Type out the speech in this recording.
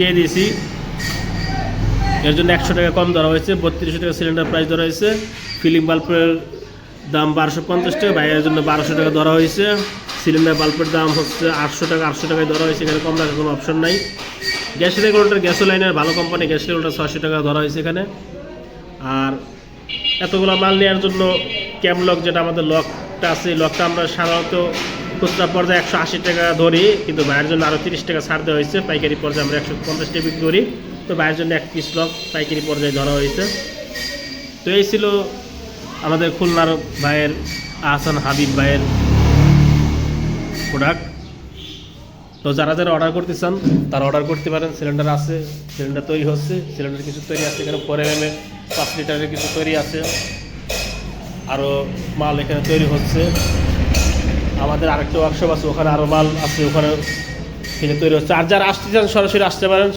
দিয়ে দিয়েছি, এর জন্য 100 টাকা কম ধরা হয়েছে। 3200 টাকা সিলিন্ডার প্রাইস ধরা হয়েছে। ফিলিং বাল্বের দাম 1250 টাকা, বাইরের জন্য 1200 টাকা ধরা হয়েছে। সিলিন্ডার বাল্বের দাম হচ্ছে 800 টাকা, 800 টাকায় ধরা হয়েছে, এখানে কম রাখার কোনো অপশন নাই। গ্যাস রেগুলেটর গ্যাসোলাইনের ভালো কোম্পানি গ্যাস রেগুলেটর 600 টাকা ধরা হয়েছে এখানে। আর এতগুলো মাল নেওয়ার জন্য ক্যাম লক, যেটা আমাদের লকটা আছে, লকটা আমরা সাধারণত খুচরা পর্যায়ে 180 টাকা ধরি, কিন্তু বাইরের জন্য আরও 30 টাকা ছাড় দেওয়া হয়েছে। পাইকারি পর্যায়ে আমরা 150 টাকা বিক্রি করি, তো বাইরের জন্য 1 পিস লক পাইকারি পর্যায়ে ধরা হয়েছে। তো এই ছিল আমাদের খুলনার ভাইয়ের, আহসান হাবিব ভাইয়ের প্রোডাক্ট। তো যারা যারা অর্ডার করতে চান তারা অর্ডার করতে পারেন। সিলিন্ডার আছে, সিলিন্ডার তৈরি হচ্ছে, সিলিন্ডার কিছু তৈরি আছে এখানে, 4 mm 5 লিটারের কিছু তৈরি আছে, আরও মাল এখানে তৈরি হচ্ছে। আমাদের আরেকটা ওয়ার্কশপ আছে, ওখানে আরও মাল আছে, ওখানে তৈরি হচ্ছে। আর যারা আসতে চান সরাসরি আসতে পারেন।